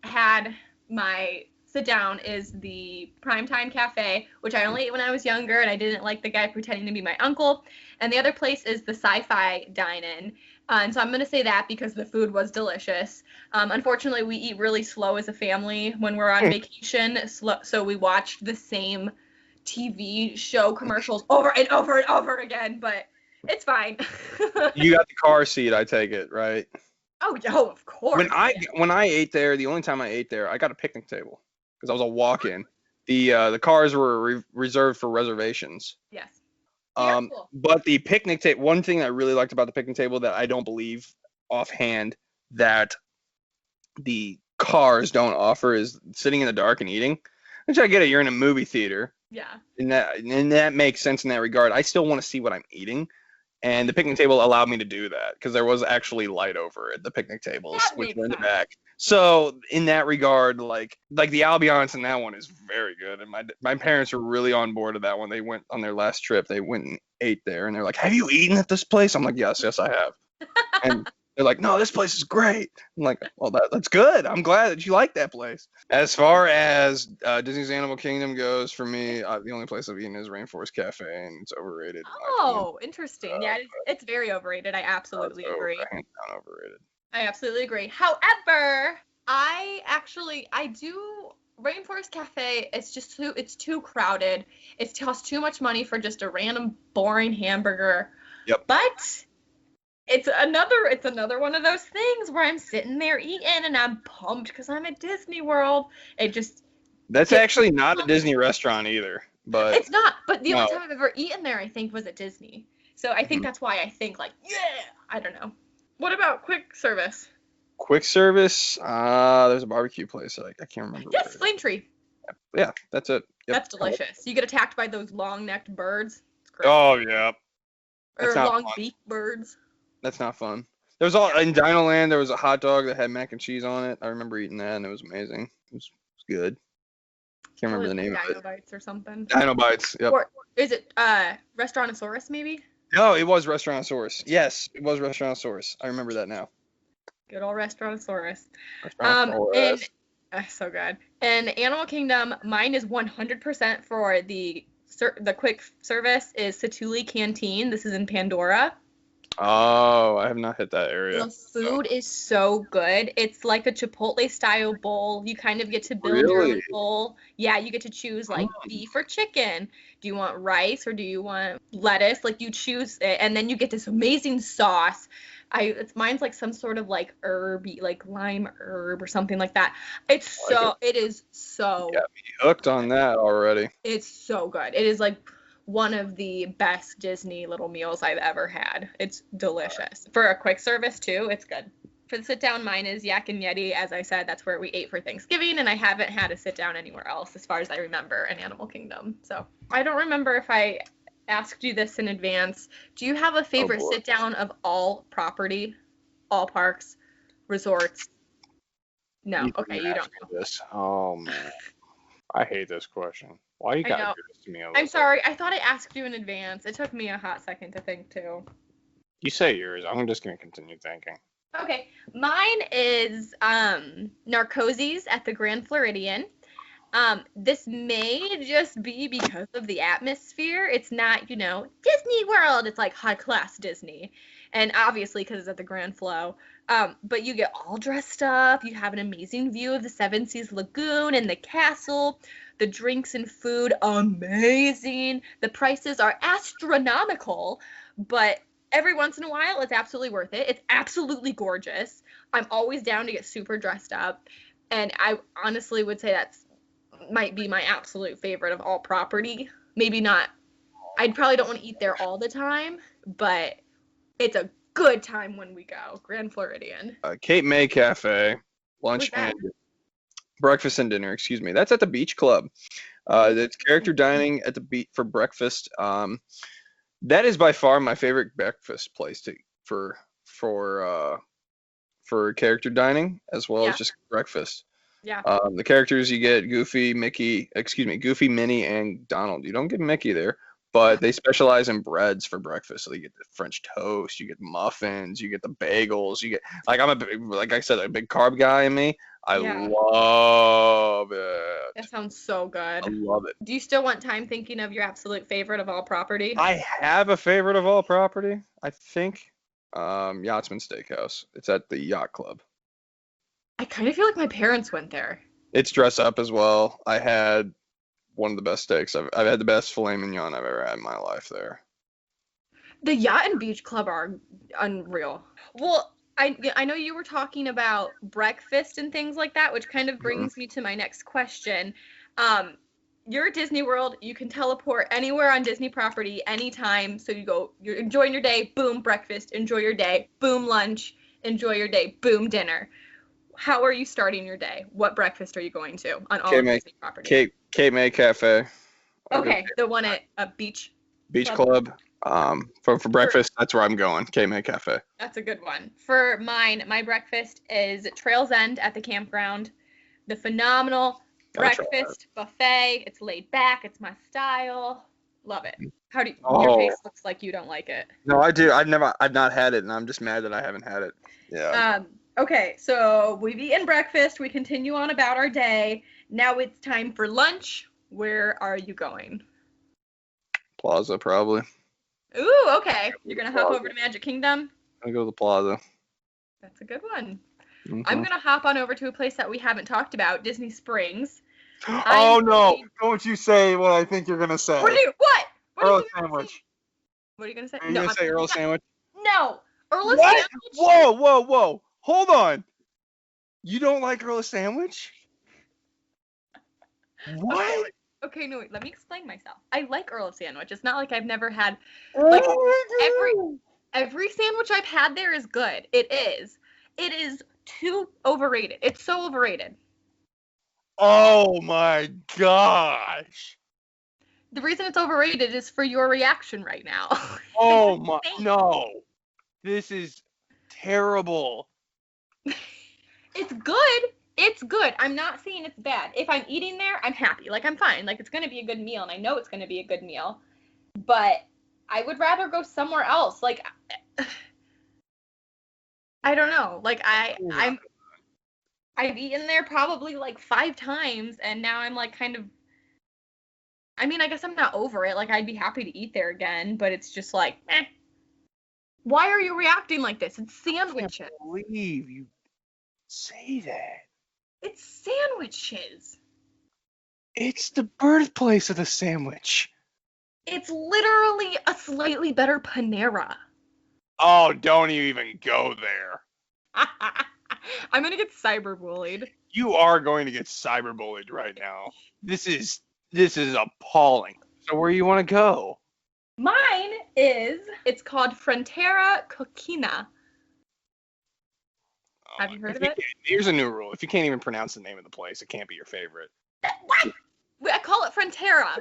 had my sit-down is the Primetime Cafe, which I only ate when I was younger, and I didn't like the guy pretending to be my uncle. And the other place is the Sci-Fi Dine-In. And so I'm going to say that because the food was delicious. Unfortunately, we eat really slow as a family when we're on vacation, so we watched the same TV show commercials over and over and over again. But It's fine. You got the car seat, I take it, right? Oh, yo, of course. When I ate there, the only time I ate there, I got a picnic table because I was a walk-in. The cars were reserved for reservations. Yes. Yeah, cool. But the picnic table, one thing I really liked about the picnic table that I don't believe offhand that the cars don't offer is sitting in the dark and eating. Which I get it, you're in a movie theater, Yeah. and that makes sense in that regard. I still want to see what I'm eating. And the picnic table allowed me to do that because there was actually light over at the picnic tables, That which makes were in the sense. back. So in that regard, like the ambiance in that one is very good. And my parents were really on board of that one. They went on their last trip. They went and ate there, and they're like, "Have you eaten at this place?" I'm like, "Yes, I have." And they're like, "No, this place is great." I'm like, "Well, that's good. I'm glad that you like that place." As far as Disney's Animal Kingdom goes, for me, the only place I've eaten is Rainforest Cafe, and it's overrated. in my opinion. Oh, interesting. Yeah, it's very overrated. I absolutely agree. Hands down overrated. I absolutely agree. However, I do Rainforest Cafe. It's too crowded. It costs too much money for just a random boring hamburger. Yep. But it's another one of those things where I'm sitting there eating and I'm pumped because I'm at Disney World. That's actually not a Disney restaurant either. But it's not. But the no. only time I've ever eaten there, I think, was at Disney. So I think that's why I think like, yeah. I don't know. What about quick service? Quick service, there's a barbecue place that I can't remember. Yes, Flame Tree. Yeah, that's it. Yep. That's delicious. You get attacked by those long-necked birds. It's great. Oh yeah. That's or not long-beaked birds. That's not fun. There was in Dino Land. There was a hot dog that had mac and cheese on it. I remember eating that, and it was amazing. It was good. Can't remember the name of it. Dino Bites or something. Dino Bites. Yep. Or is it Restaurantosaurus maybe? No, it was Restaurantosaurus. Yes, it was Restaurantosaurus. I remember that now. Good old Restaurantosaurus. Restaurantosaurus. So good. And Animal Kingdom, mine is 100% for the quick service is Satuli Canteen. This is in Pandora. Oh, I have not hit that area. The food is so good. It's like a Chipotle style bowl. You kind of get to build your own bowl. Yeah, you get to choose like beef or chicken. Do you want rice or do you want lettuce? Like you choose it, and then you get this amazing sauce. Mine's like some sort of like herby, like lime herb or something like that. It is so. You got me hooked on that already. It's so good. It is like one of the best Disney little meals I've ever had. It's delicious. For a quick service too, it's good. For the sit down, mine is Yak and Yeti. As I said, that's where we ate for Thanksgiving, and I haven't had a sit down anywhere else as far as I remember in Animal Kingdom. So I don't remember if I asked you this in advance. Do you have a favorite sit down of all property, all parks, resorts? No. Okay, you don't know. This. Oh man, I hate this question. Why you gotta do this to me? I'm sorry. I thought I asked you in advance. It took me a hot second to think too. You say yours. I'm just gonna continue thinking. Okay, mine is Narcosis at the Grand Floridian. This may just be because of the atmosphere. It's not, Disney World. It's like high class Disney, and obviously because it's at the Grand Flo. But you get all dressed up. You have an amazing view of the Seven Seas Lagoon and the castle. The drinks and food, amazing. The prices are astronomical, but every once in a while, it's absolutely worth it. It's absolutely gorgeous. I'm always down to get super dressed up, and I honestly would say that's might be my absolute favorite of all property. Maybe not. I probably don't want to eat there all the time, but it's a good time when we go. Grand Floridian. Cape May Cafe, lunch and breakfast and dinner. Excuse me. That's at the Beach Club. It's character dining at the beach for breakfast. That is by far my favorite breakfast place for character dining as well as just breakfast. Yeah. The characters you get Goofy, Minnie, and Donald. You don't get Mickey there, but they specialize in breads for breakfast. So you get the French toast, you get muffins, you get the bagels, you get I'm like I said, a big carb guy in me. I love it. That sounds so good. I love it. Do you still want time thinking of your absolute favorite of all property? I have a favorite of all property. I think Yachtsman Steakhouse. It's at the Yacht Club. I kind of feel like my parents went there. It's dress up as well. I had one of the best steaks. I've had the best filet mignon I've ever had in my life there. The yacht and beach club are unreal. Well, I know you were talking about breakfast and things like that, which kind of brings me to my next question. You're at Disney World. You can teleport anywhere on Disney property anytime. So you're enjoying your day, boom, breakfast, enjoy your day, boom, lunch, enjoy your day, boom, dinner. How are you starting your day? What breakfast are you going to on all of Disney property? Cape May Cafe. Okay, the one at a beach club. For breakfast, that's where I'm going. Cape May Cafe. That's a good one. For mine, my breakfast is Trails End at the campground. The phenomenal breakfast buffet. It's laid back. It's my style. Love it. How do you, your face looks like you don't like it. No, I do. I've not had it, and I'm just mad that I haven't had it. Yeah. Okay, so we've eaten breakfast. We continue on about our day. Now it's time for lunch. Where are you going? Plaza, probably. Ooh, okay. You're going to hop over to Magic Kingdom? I'll go to the Plaza. That's a good one. Mm-hmm. I'm going to hop on over to a place that we haven't talked about, Disney Springs. Oh, no. Don't you say what I think you're going to say. What? Earl Sandwich. What are you going to say? Are you going to say Earl Sandwich? No. Earl Sandwich? Whoa. Hold on. You don't like Earl Sandwich? What? Okay, no, wait, let me explain myself. I like Earl Sandwich. It's not like I've never had, like, every sandwich I've had there is good. It is. It is too overrated. It's so overrated. Oh my gosh. The reason it's overrated is for your reaction right now. Oh my, no. This is terrible. It's good. It's good. I'm not saying it's bad. If I'm eating there, I'm happy. Like, I'm fine. Like, it's going to be a good meal, and I know it's going to be a good meal. But I would rather go somewhere else. Like, I don't know. Like, I've eaten there probably, like, 5 times, and now I'm, like, kind of... I mean, I guess I'm not over it. Like, I'd be happy to eat there again, but it's just like, eh. Why are you reacting like this? It's sandwiches. I can't believe you say that. It's sandwiches. It's the birthplace of the sandwich. It's literally a slightly better Panera. Oh, don't you even go there. I'm going to get cyberbullied. You are going to get cyberbullied right now. This is appalling. So where you want to go? Mine it's called Frontera Coquina. Have you heard of it? Here's a new rule. If you can't even pronounce the name of the place, it can't be your favorite. What? I call it Frontera.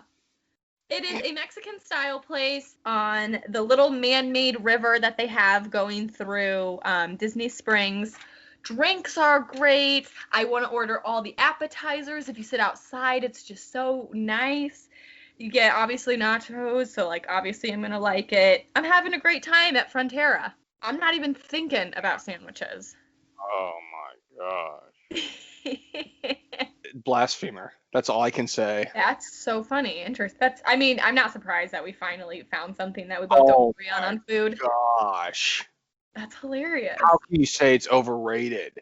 It is a Mexican-style place on the little man-made river that they have going through Disney Springs. Drinks are great. I want to order all the appetizers. If you sit outside, it's just so nice. You get, obviously, nachos, so, like, obviously I'm going to like it. I'm having a great time at Frontera. I'm not even thinking about sandwiches. Oh my gosh. Blasphemer. That's all I can say. That's so funny. Interesting. I'm not surprised that we finally found something that we both don't agree on food. Gosh. That's hilarious. How can you say it's overrated?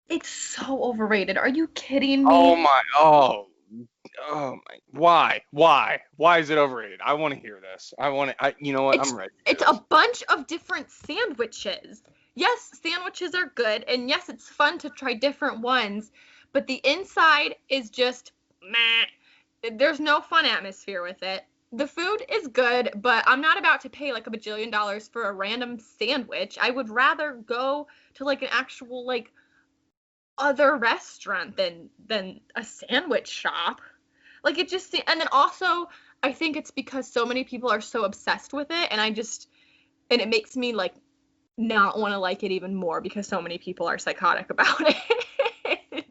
It's so overrated. Are you kidding me? Oh my. Why? Why is it overrated? I want to hear this. You know what? I'm ready. It's a bunch of different sandwiches. Yes, sandwiches are good, and yes, it's fun to try different ones, but the inside is just meh. There's no fun atmosphere with it. The food is good, but I'm not about to pay like $1 bajillion for a random sandwich. I would rather go to like an actual like other restaurant than a sandwich shop. Like it just, and then also I think it's because so many people are so obsessed with it, and it makes me like not want to like it even more because so many people are psychotic about it.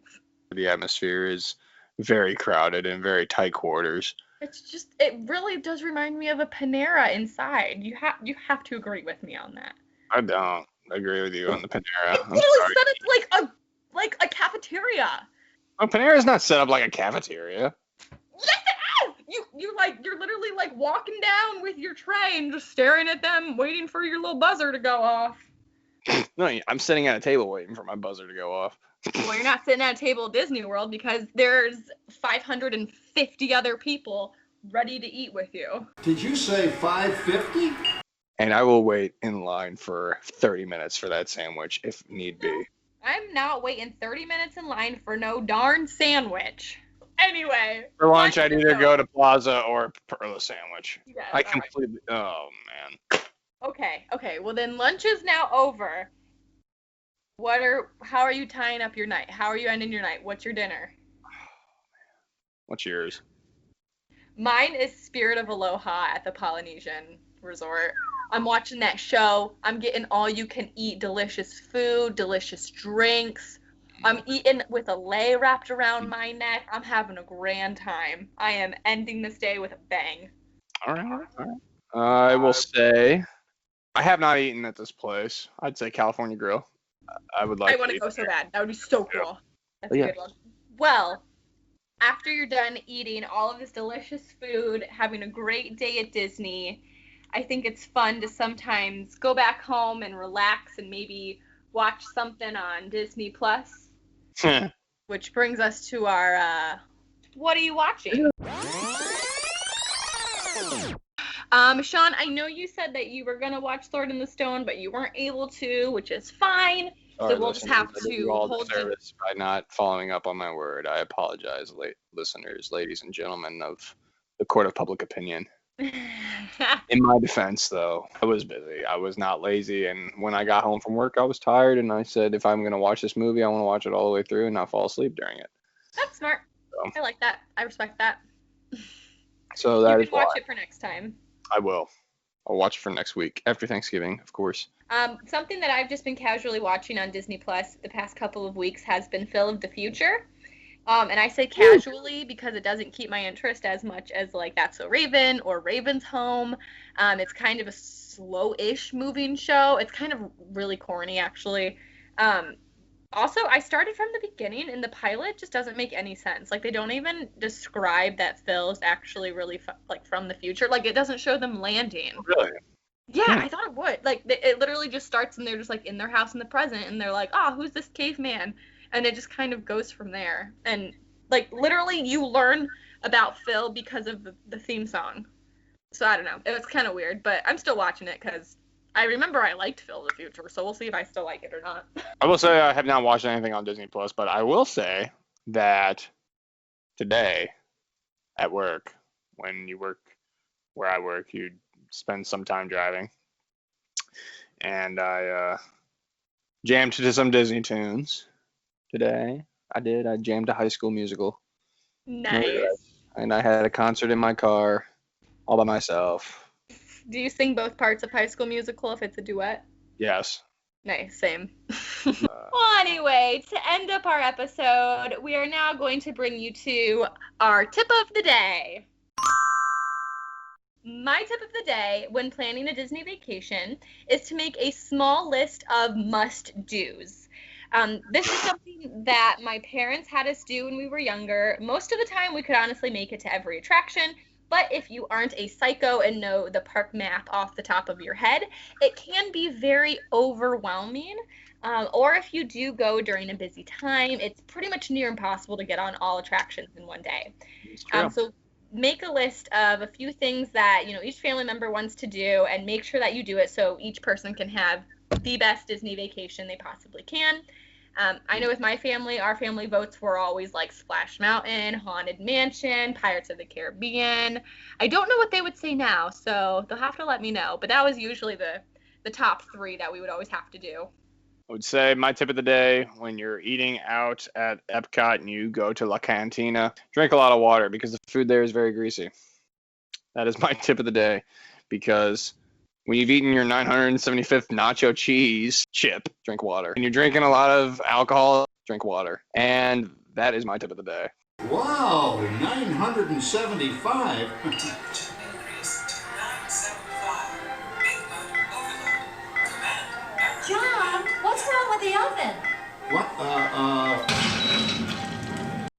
The atmosphere is very crowded and very tight quarters. It really does remind me of a Panera inside. You have to agree with me on that. I don't agree with you on the Panera. It literally said it's like a cafeteria. Well, Panera's not set up like a cafeteria. Yes, it is. You're literally like walking down with your tray and just staring at them, waiting for your little buzzer to go off. No, I'm sitting at a table waiting for my buzzer to go off. Well, you're not sitting at a table at Disney World because there's 550 other people ready to eat with you. Did you say 550? and I will wait in line for 30 minutes for that sandwich if need be. I'm not waiting 30 minutes in line for no darn sandwich. Anyway. For lunch, I'd is either over. go to Plaza or Perla Sandwich. Yes, I all right. completely. Oh man. Okay. Well, then lunch is now over. How are you tying up your night? How are you ending your night? What's your dinner? What's yours? Mine is Spirit of Aloha at the Polynesian Resort. I'm watching that show. I'm getting all you can eat delicious food, delicious drinks. I'm eating with a lei wrapped around my neck. I'm having a grand time. I am ending this day with a bang. All right. I will say, I have not eaten at this place. I'd say California Grill. I would like. I want to eat go so there. bad. That would be so cool. That's a Yeah. good one. Well, after you're done eating all of this delicious food, having a great day at Disney, I think it's fun to sometimes go back home and relax and maybe watch something on Disney Plus, which brings us to our what are you watching? Sean, I know you said that you were going to watch Sword in the Stone, but you weren't able to, which is fine. Sorry, So we'll just have listeners, I did to you all hold you. disservice by not following up on my word. I apologize, listeners, ladies and gentlemen of the court of public opinion. In my defense, though, I was busy. I was not lazy, and when I got home from work, I was tired, and I said, if I'm going to watch this movie, I want to watch it all the way through and not fall asleep during it. That's smart. So, I like that. I respect that. so that You is can watch why it for next time. I will. I'll watch it for next week after Thanksgiving, of course. Something that I've just been casually watching on Disney Plus the past couple of weeks has been Phil of the Future. And I say casually because it doesn't keep my interest as much as like That's So Raven or Raven's Home. It's kind of a slow-ish moving show. It's kind of really corny, actually. Also, I started from the beginning, and the pilot just doesn't make any sense. Like, they don't even describe that Phil is actually really from the future. Like, it doesn't show them landing. Really? Yeah, I thought it would. Like, it literally just starts, and they're just like in their house in the present, and they're like, "Oh, who's this caveman?" And it just kind of goes from there. And like, literally, you learn about Phil because of the theme song. So I don't know. It was kind of weird, but I'm still watching it because I remember I liked Phil of the Future. So we'll see if I still like it or not. I will say I have not watched anything on Disney Plus, but I will say that today at work, when you work where I work, you spend some time driving, and I jammed to some Disney tunes today. I did. I jammed to High School Musical. Nice. And I had a concert in my car all by myself. Do you sing both parts of High School Musical if it's a duet? Yes. Nice, same. Well, anyway, to end up our episode, we are now going to bring you to our tip of the day. My tip of the day when planning a Disney vacation is to make a small list of must-dos. This is something that my parents had us do when we were younger. Most of the time, we could honestly make it to every attraction, but if you aren't a psycho and know the park map off the top of your head, it can be very overwhelming. Or if you do go during a busy time, it's pretty much near impossible to get on all attractions in one day. It's true. So make a list of a few things that each family member wants to do, and make sure that you do it so each person can have the best Disney vacation they possibly can. I know with my family, our family votes were always like Splash Mountain, Haunted Mansion, Pirates of the Caribbean. I don't know what they would say now, so they'll have to let me know. But that was usually the top three that we would always have to do. I would say my tip of the day, when you're eating out at Epcot and you go to La Cantina, drink a lot of water because the food there is very greasy. That is my tip of the day, because when you've eaten your 975th nacho cheese chip, drink water. When you're drinking a lot of alcohol, drink water. And that is my tip of the day. Wow, 975. John, what's wrong with the oven? What?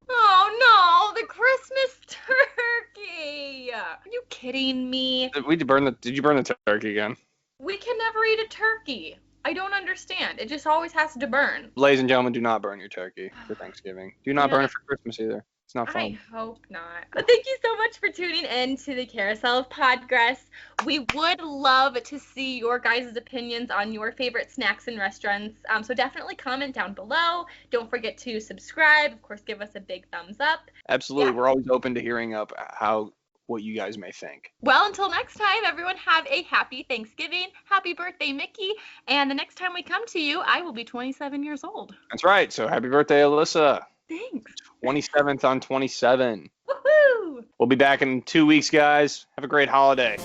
Oh no, the Christmas turkey! Are you kidding me? Did you burn the turkey again? We can never eat a turkey. I don't understand. It just always has to burn. Ladies and gentlemen, do not burn your turkey for Thanksgiving. Do not burn it for Christmas either. It's not I fun. hope not. But thank you so much for tuning in to the Carousel of Podgress. We would love to see your guys' opinions on your favorite snacks and restaurants. So definitely comment down below. Don't forget to subscribe. Of course, give us a big thumbs up. Absolutely. Yeah. We're always open to hearing what you guys may think. Well, until next time, everyone have a happy Thanksgiving. Happy birthday, Mickey. And the next time we come to you, I will be 27 years old. That's right. So happy birthday, Alyssa. Thanks. 27th on 27. Woohoo! We'll be back in 2 weeks, guys. Have a great holiday.